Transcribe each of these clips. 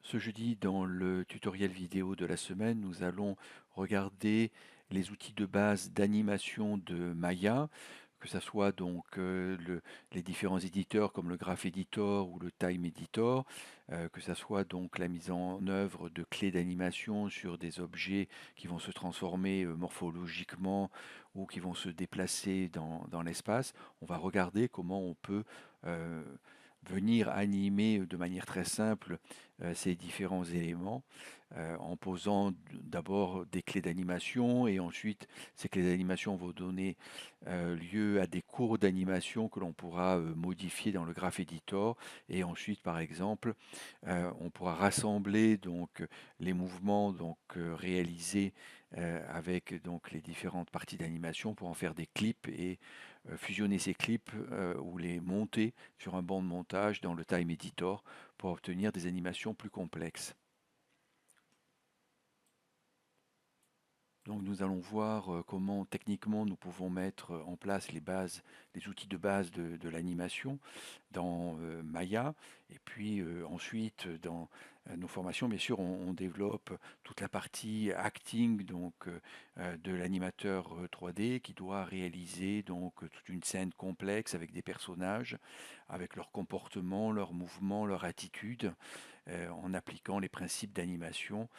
Ce jeudi, dans le tutoriel vidéo de la semaine, nous allons regarder les outils de base d'animation de Maya, que ce soit donc les différents éditeurs comme le Graph Editor ou le Time Editor, que ce soit donc la mise en œuvre de clés d'animation sur des objets qui vont se transformer morphologiquement ou qui vont se déplacer dans l'espace. On va regarder comment on peut euh, venir animer de manière très simple ces différents éléments en posant d'abord des clés d'animation et ensuite ces clés d'animation vont donner lieu à des cours d'animation que l'on pourra modifier dans le Graph Editor et ensuite par exemple on pourra rassembler donc les mouvements donc réalisés avec donc les différentes parties d'animation pour en faire des clips et fusionner ces clips ou les monter sur un banc de montage dans le Time Editor pour obtenir des animations plus complexes. Donc nous allons voir comment techniquement nous pouvons mettre en place les bases, les outils de base de l'animation dans Maya. Et puis ensuite dans nos formations, bien sûr, on développe toute la partie acting donc de l'animateur 3D qui doit réaliser donc toute une scène complexe avec des personnages, avec leur comportement, leurs mouvements, leur attitude, en appliquant les principes d'animation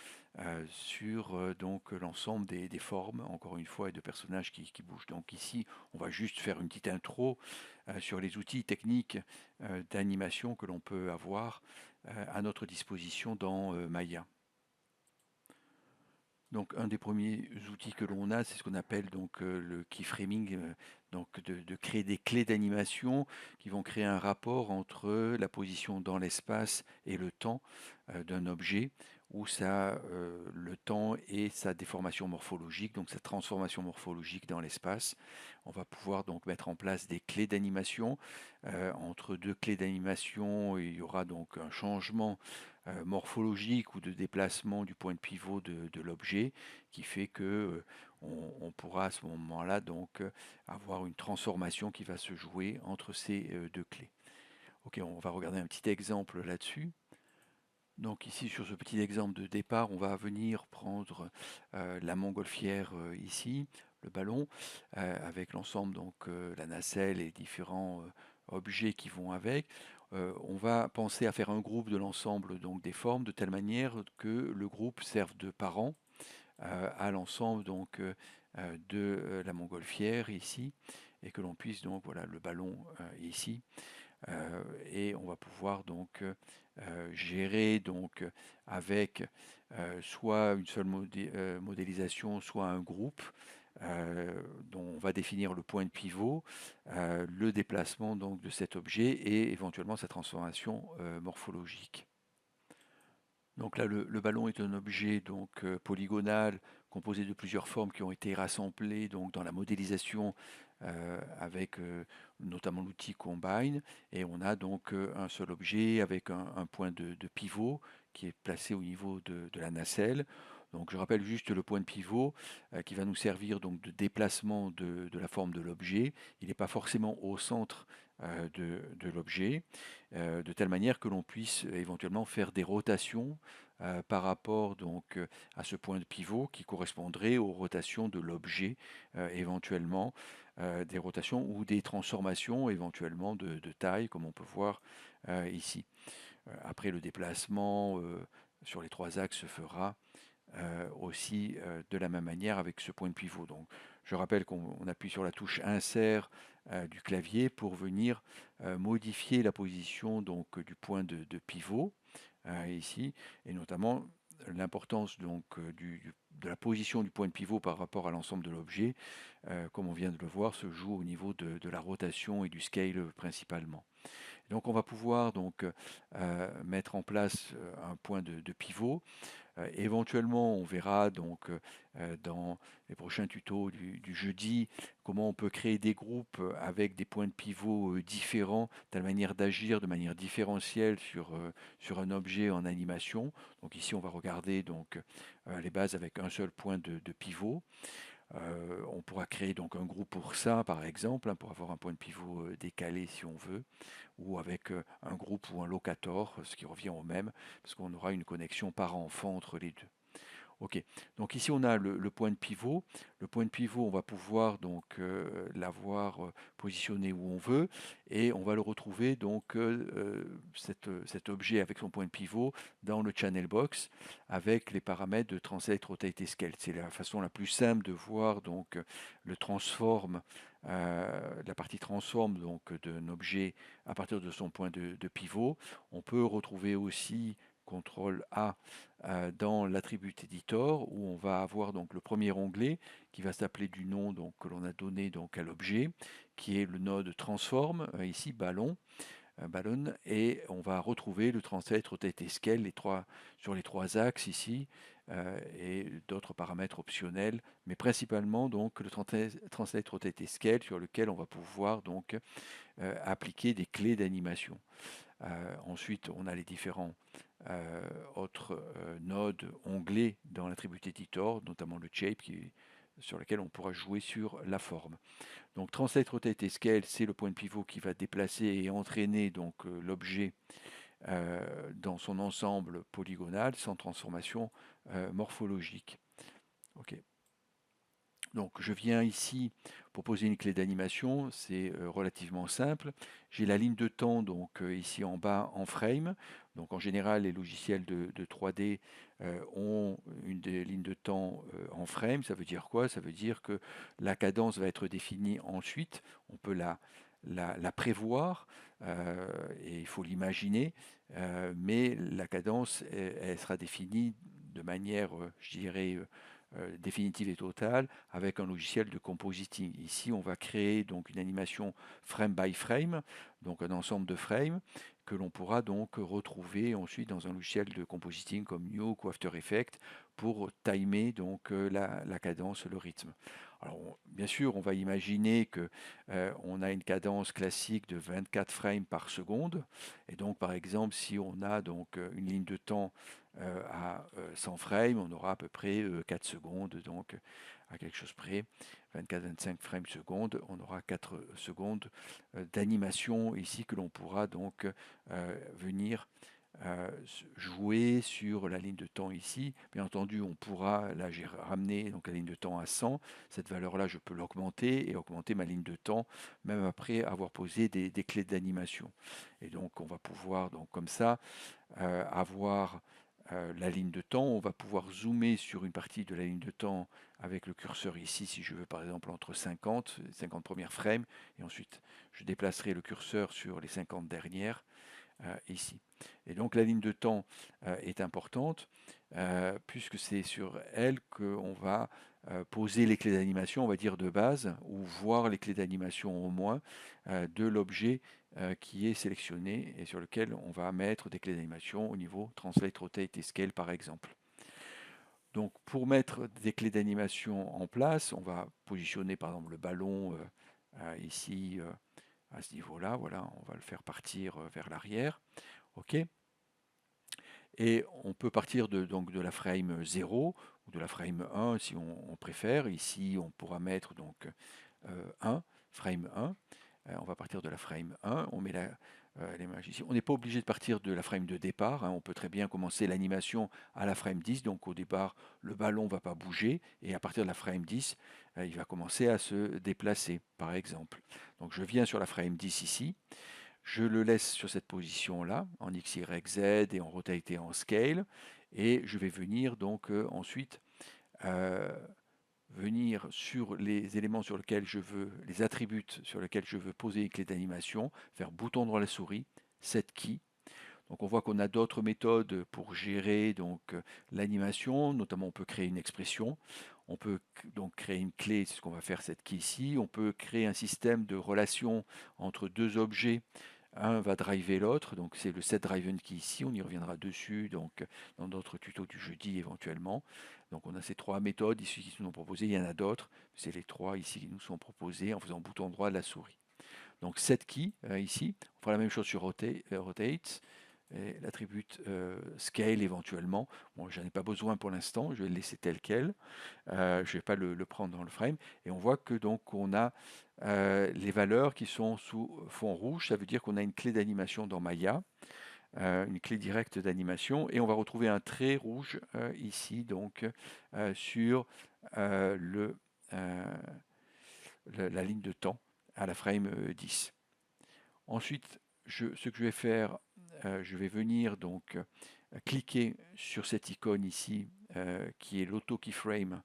sur donc l'ensemble des formes, encore une fois, et de personnages qui bougent. Donc ici, on va juste faire une petite intro sur les outils techniques d'animation que l'on peut avoir à notre disposition dans Maya. Donc un des premiers outils que l'on a, c'est ce qu'on appelle donc le keyframing, donc de créer des clés d'animation qui vont créer un rapport entre la position dans l'espace et le temps d'un objet, où ça, le temps et sa déformation morphologique, donc sa transformation morphologique dans l'espace. On va pouvoir donc mettre en place des clés d'animation. Entre deux clés d'animation, il y aura donc un changement morphologique ou de déplacement du point de pivot de l'objet qui fait que on pourra à ce moment-là donc avoir une transformation qui va se jouer entre ces deux clés. Ok, on va regarder un petit exemple là-dessus. Donc ici sur ce petit exemple de départ, on va venir prendre la montgolfière ici, le ballon, avec l'ensemble donc la nacelle et les différents objets qui vont avec. On va penser à faire un groupe de l'ensemble donc des formes de telle manière que le groupe serve de parent à l'ensemble donc de la montgolfière ici et que l'on puisse donc voilà le ballon ici et on va pouvoir donc gérer donc avec soit une seule modélisation, soit un groupe dont on va définir le point de pivot, le déplacement donc de cet objet et éventuellement sa transformation morphologique. Donc là, le ballon est un objet donc polygonal composé de plusieurs formes qui ont été rassemblées donc dans la modélisation avec notamment l'outil Combine. Et on a donc un seul objet avec un point de pivot qui est placé au niveau de la nacelle. Donc je rappelle juste le point de pivot qui va nous servir donc de déplacement de la forme de l'objet. Il n'est pas forcément au centre de l'objet, de telle manière que l'on puisse éventuellement faire des rotations par rapport donc à ce point de pivot qui correspondrait aux rotations de l'objet éventuellement, des rotations ou des transformations éventuellement de taille comme on peut voir ici. Après le déplacement sur les trois axes se fera aussi de la même manière avec ce point de pivot. Donc, je rappelle qu'on appuie sur la touche insert du clavier pour venir modifier la position donc, du point de pivot ici, et notamment l'importance donc de la position du point de pivot par rapport à l'ensemble de l'objet, comme on vient de le voir, se joue au niveau de la rotation et du scale principalement. Donc on va pouvoir donc mettre en place un point de pivot. Éventuellement, on verra donc dans les prochains tutos du jeudi comment on peut créer des groupes avec des points de pivot différents, telle manière d'agir de manière différentielle sur un objet en animation. Donc ici, on va regarder donc les bases avec un seul point de pivot. On pourra créer donc un groupe pour ça, par exemple, hein, pour avoir un point de pivot décalé si on veut, ou avec un groupe ou un locator, ce qui revient au même, parce qu'on aura une connexion par enfant entre les deux. Ok, donc ici on a le point de pivot. Le point de pivot, on va pouvoir donc l'avoir positionné où on veut et on va le retrouver donc cet objet avec son point de pivot dans le channel box avec les paramètres de translate, rotate et scale. C'est la façon la plus simple de voir donc le transform, la partie transform donc d'un objet à partir de son point de pivot. On peut retrouver aussi CTRL A dans l'attribut editor où on va avoir donc le premier onglet qui va s'appeler du nom donc, que l'on a donné donc à l'objet qui est le node transform ici ballon ballon et on va retrouver le translate rotate et scale sur les trois axes ici et d'autres paramètres optionnels mais principalement donc le translate rotate et scale sur lequel on va pouvoir donc appliquer des clés d'animation. Ensuite, on a les différents autres nodes, onglets dans l'attribut editor, notamment le shape sur lequel on pourra jouer sur la forme. Donc translate, rotate et scale, c'est le point de pivot qui va déplacer et entraîner donc l'objet dans son ensemble polygonal sans transformation morphologique. Ok. Donc je viens ici pour poser une clé d'animation, c'est relativement simple. J'ai la ligne de temps donc ici en bas en frame. Donc en général les logiciels de 3D ont une des lignes de temps en frame. Ça veut dire quoi? Ça veut dire que la cadence va être définie ensuite. On peut la prévoir et il faut l'imaginer, mais la cadence elle sera définie de manière, je dirais, définitive et totale avec un logiciel de compositing. Ici, on va créer donc une animation frame by frame, donc un ensemble de frames que l'on pourra donc retrouver ensuite dans un logiciel de compositing comme Nuke ou After Effects pour timer donc la cadence, le rythme. Alors, bien sûr, on va imaginer que on a une cadence classique de 24 frames par seconde, et donc par exemple, si on a donc une ligne de temps à 100 frames, on aura à peu près 4 secondes, donc à quelque chose près, 24-25 frames secondes, on aura 4 secondes d'animation ici que l'on pourra donc venir jouer sur la ligne de temps ici. Bien entendu, on pourra, là j'ai ramené donc la ligne de temps à 100, cette valeur-là je peux l'augmenter et augmenter ma ligne de temps même après avoir posé des clés d'animation. Et donc on va pouvoir donc comme ça avoir la ligne de temps, on va pouvoir zoomer sur une partie de la ligne de temps avec le curseur ici, si je veux par exemple entre 50 premières frames, et ensuite je déplacerai le curseur sur les 50 dernières ici. Et donc la ligne de temps est importante puisque c'est sur elle qu'on va poser les clés d'animation, on va dire de base, ou voir les clés d'animation au moins de l'objet qui est sélectionné et sur lequel on va mettre des clés d'animation au niveau Translate, Rotate et Scale par exemple. Donc pour mettre des clés d'animation en place, on va positionner par exemple le ballon ici à ce niveau-là, voilà, on va le faire partir vers l'arrière. OK. Et on peut partir donc de la frame 0 ou de la frame 1 si on préfère. Ici, on pourra mettre donc 1, frame 1. On va partir de la frame 1. On met l'image ici. On n'est pas obligé de partir de la frame de départ. On peut très bien commencer l'animation à la frame 10. Donc au départ, le ballon ne va pas bouger. Et à partir de la frame 10, il va commencer à se déplacer, par exemple. Donc je viens sur la frame 10 ici. Je le laisse sur cette position-là, en X, Y, Z et en rotate et en scale. Et je vais venir donc ensuite venir sur les éléments sur lesquels je veux, les attributs sur lesquels je veux poser une clé d'animation, faire bouton droit de la souris, set key. Donc on voit qu'on a d'autres méthodes pour gérer donc l'animation, notamment on peut créer une expression, on peut donc créer une clé, c'est ce qu'on va faire cette key ici, on peut créer un système de relation entre deux objets. Un va driver l'autre, donc c'est le set driven key ici, on y reviendra dessus donc dans d'autres tutos du jeudi éventuellement. Donc on a ces trois méthodes ici qui nous sont proposées, il y en a d'autres, c'est les trois ici qui nous sont proposées en faisant bouton droit de la souris. Donc set key ici, on fera la même chose sur rotate, et l'attribut scale éventuellement. Bon, j'en ai pas besoin pour l'instant, je vais le laisser tel quel. Je ne vais pas le prendre dans le frame. Et on voit que donc on a les valeurs qui sont sous fond rouge, ça veut dire qu'on a une clé d'animation dans Maya, une clé directe d'animation, et on va retrouver un trait rouge ici, donc sur le, euh, la ligne de temps à la frame 10. Ensuite, ce que je vais faire, je vais venir donc cliquer sur cette icône ici, qui est l'auto keyframe,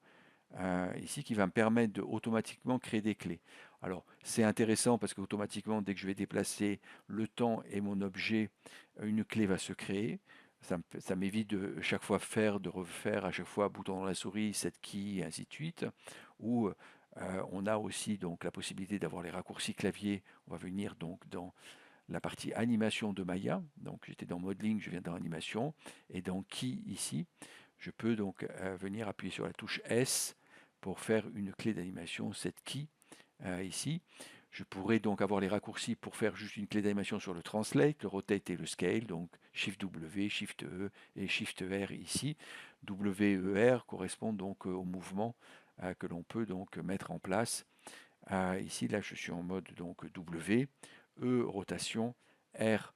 ici, qui va me permettre de automatiquement créer des clés. Alors, c'est intéressant parce qu'automatiquement, dès que je vais déplacer le temps et mon objet, une clé va se créer. Ça m'évite de chaque fois de refaire à chaque fois bouton dans la souris, cette key, et ainsi de suite. Ou on a aussi donc la possibilité d'avoir les raccourcis clavier. On va venir donc dans la partie animation de Maya. Donc j'étais dans Modeling, je viens dans Animation. Et dans Key ici, je peux donc venir appuyer sur la touche S pour faire une clé d'animation, cette Key ici. Je pourrais donc avoir les raccourcis pour faire juste une clé d'animation sur le Translate, le Rotate et le Scale, donc Shift W, Shift E et Shift R ici. W, E, R correspondent donc au mouvement que l'on peut donc mettre en place. Ici, là, je suis en mode donc W, E, rotation, R,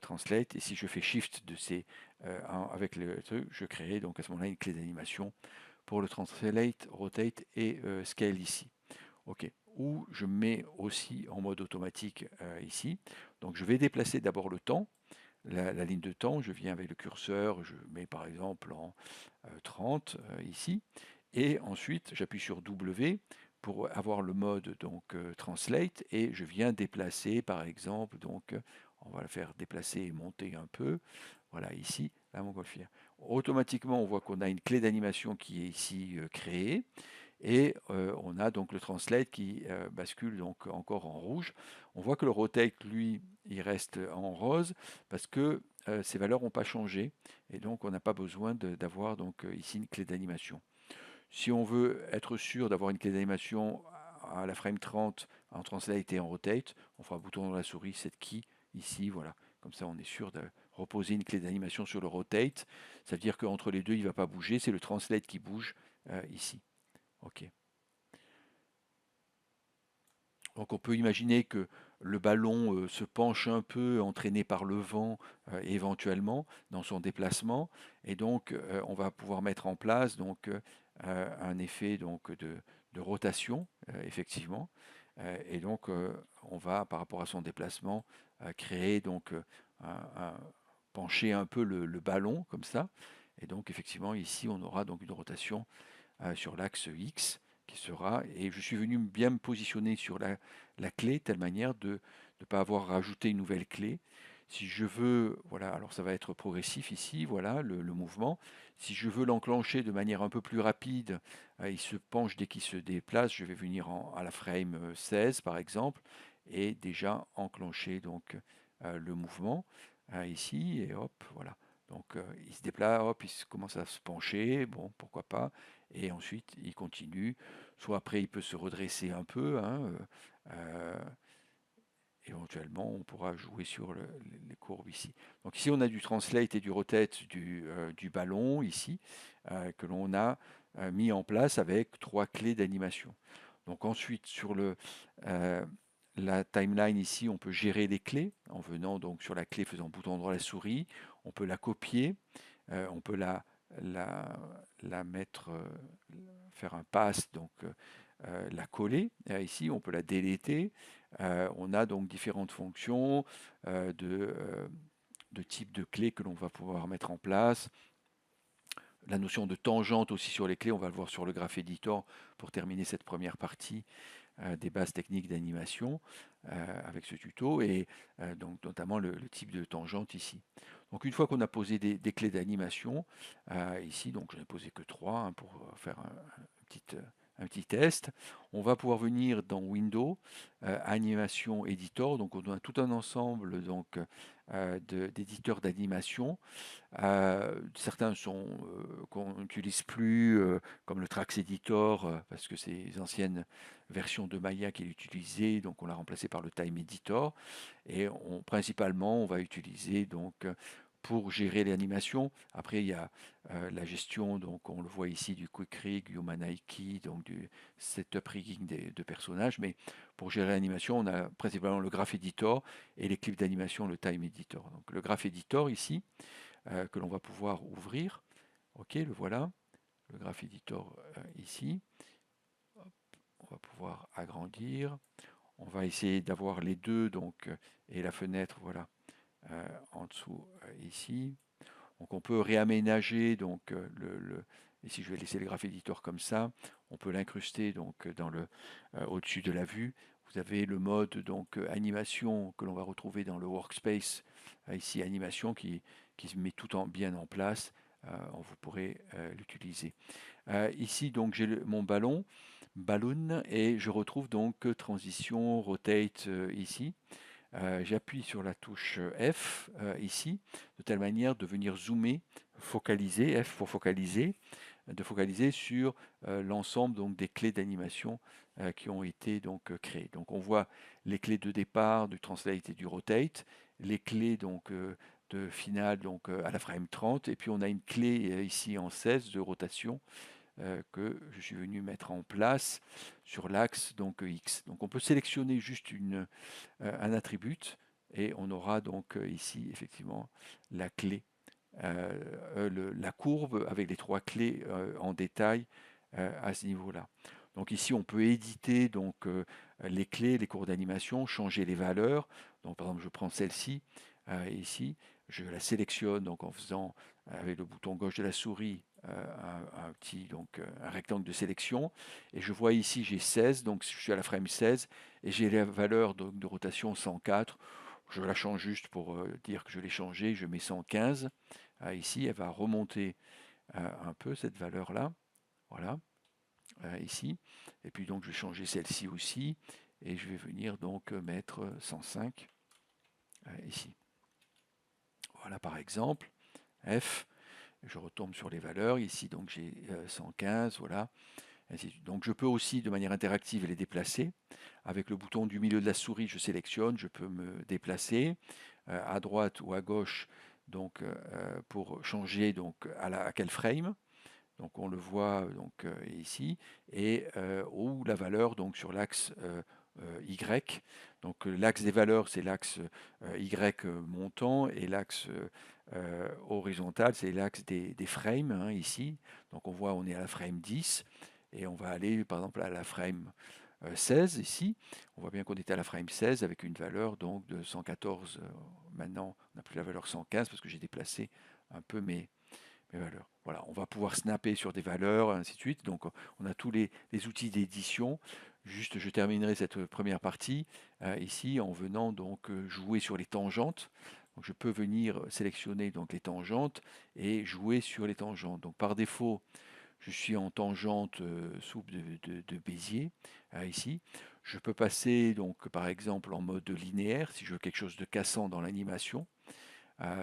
translate. Et si je fais Shift de ces, avec le truc, je crée donc à ce moment-là une clé d'animation pour le translate, rotate et scale ici. OK. Ou je mets aussi en mode automatique ici. Donc je vais déplacer d'abord le temps, la ligne de temps. Je viens avec le curseur, je mets par exemple en 30 ici. Et ensuite, j'appuie sur W pour avoir le mode donc Translate et je viens déplacer par exemple, donc on va le faire déplacer et monter un peu. Voilà, ici, la montgolfière. Automatiquement, on voit qu'on a une clé d'animation qui est ici créée. Et on a donc le translate qui bascule donc encore en rouge. On voit que le rotate, lui, il reste en rose parce que ces valeurs n'ont pas changé. Et donc, on n'a pas besoin d'avoir donc ici une clé d'animation. Si on veut être sûr d'avoir une clé d'animation à la frame 30 en translate et en rotate, on fera un bouton dans la souris, cette key ici, voilà. Comme ça, on est sûr de reposer une clé d'animation sur le rotate. Ça veut dire qu'entre les deux, il ne va pas bouger. C'est le translate qui bouge ici. OK. Donc on peut imaginer que le ballon se penche un peu, entraîné par le vent éventuellement dans son déplacement, et donc on va pouvoir mettre en place donc un effet donc de rotation effectivement, et donc on va par rapport à son déplacement créer donc pencher un peu le ballon comme ça, et donc effectivement ici on aura donc une rotation sur l'axe X qui sera, et je suis venu bien me positionner sur la clé de telle manière de ne pas avoir rajouté une nouvelle clé. Si je veux, voilà, alors ça va être progressif ici, voilà le mouvement. Si je veux l'enclencher de manière un peu plus rapide, il se penche dès qu'il se déplace, je vais venir à la frame 16 par exemple, et déjà enclencher donc le mouvement ici, et hop, voilà. Donc il se déplace, hop, commence à se pencher, bon, pourquoi pas, et ensuite il continue. Soit après il peut se redresser un peu, hein, éventuellement on pourra jouer sur les courbes ici. Donc ici on a du translate et du rotate du ballon ici, que l'on a mis en place avec 3 clés d'animation. Donc ensuite sur la timeline ici, on peut gérer les clés en venant donc sur la clé, faisant bouton droit la souris. On peut la copier, on peut la mettre, faire un pass, donc la coller. Ici, on peut la déléter. On a donc différentes fonctions de type de clés que l'on va pouvoir mettre en place. La notion de tangente aussi sur les clés, on va le voir sur le Graph Editor pour terminer cette première partie des bases techniques d'animation avec ce tuto, et donc notamment le type de tangente ici. Donc une fois qu'on a posé des clés d'animation ici, donc je n'ai posé que 3 hein, pour faire un petit test. On va pouvoir venir dans Windows, Animation Editor, donc on a tout un ensemble donc, d'éditeurs d'animation. Certains sont qu'on n'utilise plus, comme le Trax Editor, parce que c'est les anciennes versions de Maya qui l'utilisaient, donc on l'a remplacé par le Time Editor. Et principalement, on va utiliser donc pour gérer l'animation. Après, il y a la gestion, donc on le voit ici, du quick rig, human key, donc du setup rigging de personnages. Mais pour gérer l'animation, on a principalement le graph editor et les clips d'animation, le time editor. Donc le graph editor ici, que l'on va pouvoir ouvrir. Ok, le voilà, le graph editor ici. Hop, on va pouvoir agrandir. On va essayer d'avoir les deux, donc, et la fenêtre, voilà, en dessous ici. Donc on peut réaménager donc ici je vais laisser le graph editor comme ça. On peut l'incruster donc dans le au-dessus de la vue. Vous avez le mode donc animation que l'on va retrouver dans le workspace ici animation qui se met tout bien en place. Vous pourrez l'utiliser. Ici donc j'ai mon balloon et je retrouve donc transition rotate ici. J'appuie sur la touche F ici, de telle manière de venir zoomer, focaliser, F pour focaliser, de focaliser sur l'ensemble donc des clés d'animation qui ont été donc créées. Donc on voit les clés de départ du translate et du rotate, les clés donc de finale donc à la frame 30, et puis on a une clé ici en 16 de rotation que je suis venu mettre en place sur l'axe donc X. Donc on peut sélectionner juste un attribut et on aura donc ici effectivement la clé, la courbe avec les trois clés en détail à ce niveau-là. Donc ici on peut éditer donc les clés, les courbes d'animation, changer les valeurs. Donc par exemple je prends celle-ci ici, je la sélectionne donc en faisant avec le bouton gauche de la souris un petit donc un rectangle de sélection et je vois ici j'ai 16, donc je suis à la frame 16 et j'ai la valeur de rotation 104. Je la change juste pour dire que je l'ai changé, je mets 115 ici, elle va remonter un peu cette valeur là, voilà, ici, et puis donc je vais changer celle-ci aussi et je vais venir donc mettre 105 ici, voilà par exemple. F, je retombe sur les valeurs ici, donc j'ai 115, voilà. Donc je peux aussi de manière interactive les déplacer. Avec le bouton du milieu de la souris, je sélectionne, je peux me déplacer à droite ou à gauche donc, pour changer donc, à quel frame. Donc on le voit donc, ici, et ou la valeur donc, sur l'axe Y. Donc l'axe des valeurs, c'est l'axe Y montant, et l'axe horizontal, c'est l'axe des frames, hein, ici. Donc on voit on est à la frame 10, et on va aller par exemple à la frame 16 ici. On voit bien qu'on était à la frame 16 avec une valeur donc de 114. Maintenant, on n'a plus la valeur 115 parce que j'ai déplacé un peu mes valeurs. Voilà, on va pouvoir snapper sur des valeurs, ainsi de suite. Donc, on a tous les outils d'édition. Juste, je terminerai cette première partie ici en venant donc jouer sur les tangentes. Donc, je peux venir sélectionner donc les tangentes et jouer sur les tangentes. Donc, par défaut, je suis en tangente souple de Bézier ici. Je peux passer donc par exemple en mode linéaire si je veux quelque chose de cassant dans l'animation.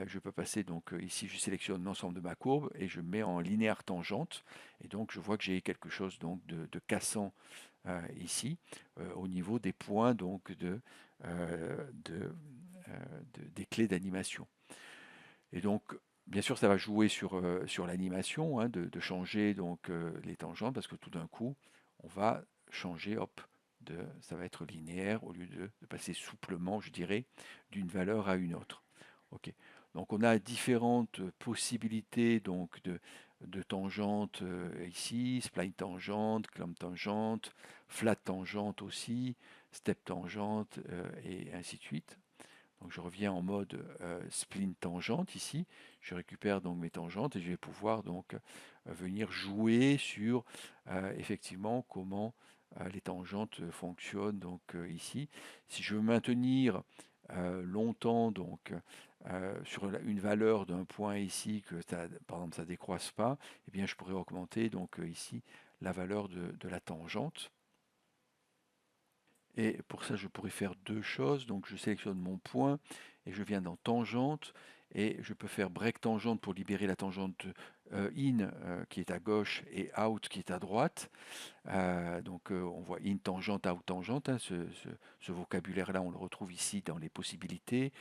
Je peux passer donc ici, je sélectionne l'ensemble de ma courbe et je mets en linéaire tangente, et donc je vois que j'ai quelque chose donc de cassant ici au niveau des points donc euh, de, des clés d'animation. Et donc bien sûr ça va jouer sur l'animation, hein, de changer donc les tangentes, parce que tout d'un coup on va changer, hop, ça va être linéaire au lieu de passer souplement, je dirais, d'une valeur à une autre. Ok. Donc on a différentes possibilités donc de tangentes ici, spline tangente, clamp tangente, flat tangente aussi, step tangente et ainsi de suite. Donc je reviens en mode spline tangente ici, je récupère donc mes tangentes et je vais pouvoir donc venir jouer sur effectivement comment les tangentes fonctionnent donc ici. Si je veux maintenir longtemps donc sur une valeur d'un point ici que ça, par exemple ça décroisse pas, eh bien je pourrais augmenter donc ici la valeur de la tangente. Et pour ça, je pourrais faire deux choses. Donc, je sélectionne mon point et je viens dans tangente et je peux faire break tangente pour libérer la tangente in qui est à gauche et out qui est à droite. Donc, on voit in tangente, out tangente, hein, ce vocabulaire-là, on le retrouve ici dans les possibilités.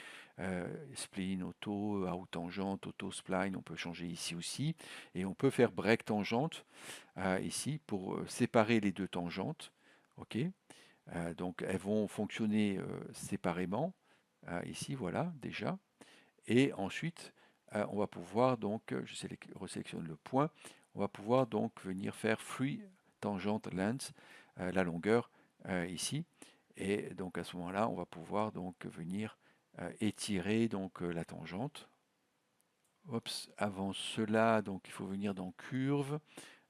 Spline, auto, out tangente, auto, spline, on peut changer ici aussi. Et on peut faire break tangente ici pour séparer les deux tangentes. OK. Donc elles vont fonctionner séparément, ici voilà déjà. Et ensuite, on va pouvoir donc, resélectionne le point, on va pouvoir donc venir faire free tangent length, la longueur ici. Et donc à ce moment-là, on va pouvoir donc venir étirer donc la tangente. Oups, avant cela, donc il faut venir dans curve,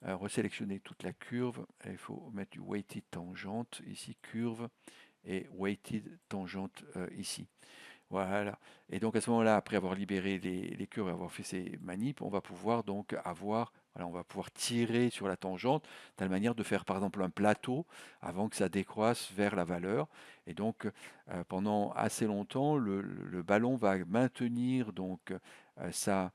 resélectionner toute la curve. Il faut mettre du weighted tangente ici, curve, et weighted tangente ici. Voilà. Et donc à ce moment-là, après avoir libéré les curves et avoir fait ces manips, on va pouvoir donc avoir, voilà, on va pouvoir tirer sur la tangente de telle manière de faire par exemple un plateau avant que ça décroisse vers la valeur. Et donc pendant assez longtemps, le ballon va maintenir donc sa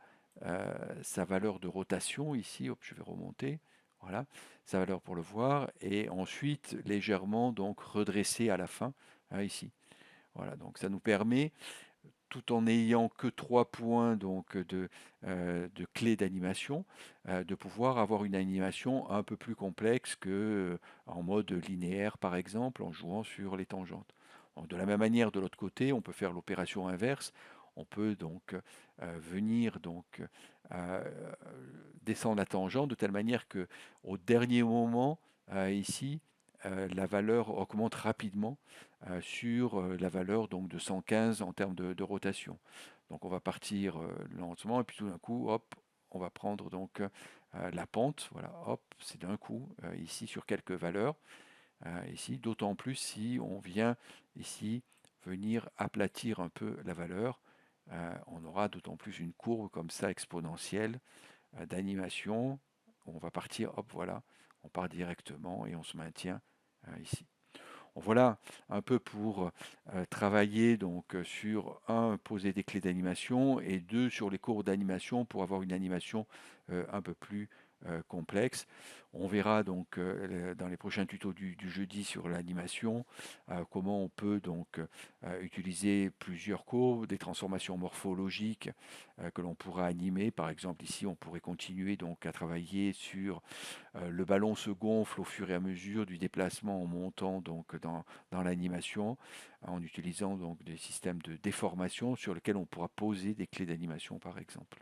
valeur de rotation ici. Hop, je vais remonter. Voilà, sa valeur pour le voir. Et ensuite légèrement donc redresser à la fin ici. Voilà, donc ça nous permet, tout en n'ayant que 3 points donc de clés d'animation, de pouvoir avoir une animation un peu plus complexe que en mode linéaire par exemple, en jouant sur les tangentes. Donc, de la même manière, de l'autre côté, on peut faire l'opération inverse. On peut donc venir donc euh, descendre la tangente de telle manière que au dernier moment, ici, la valeur augmente rapidement sur la valeur donc de 115 en termes de rotation. Donc on va partir lentement et puis tout d'un coup, hop, on va prendre donc la pente. Voilà, hop, c'est d'un coup ici sur quelques valeurs. Ici, d'autant plus si on vient ici venir aplatir un peu la valeur. On aura d'autant plus une courbe comme ça exponentielle d'animation. On va partir, hop, voilà, on part directement et on se maintient ici. Voilà un peu pour travailler donc sur un, poser des clés d'animation et deux, sur les courbes d'animation pour avoir une animation un peu plus complexe. On verra donc dans les prochains tutos du jeudi sur l'animation comment on peut donc utiliser plusieurs courbes, des transformations morphologiques que l'on pourra animer. Par exemple ici on pourrait continuer donc à travailler sur le ballon se gonfle au fur et à mesure du déplacement en montant donc dans l'animation, en utilisant donc des systèmes de déformation sur lesquels on pourra poser des clés d'animation par exemple.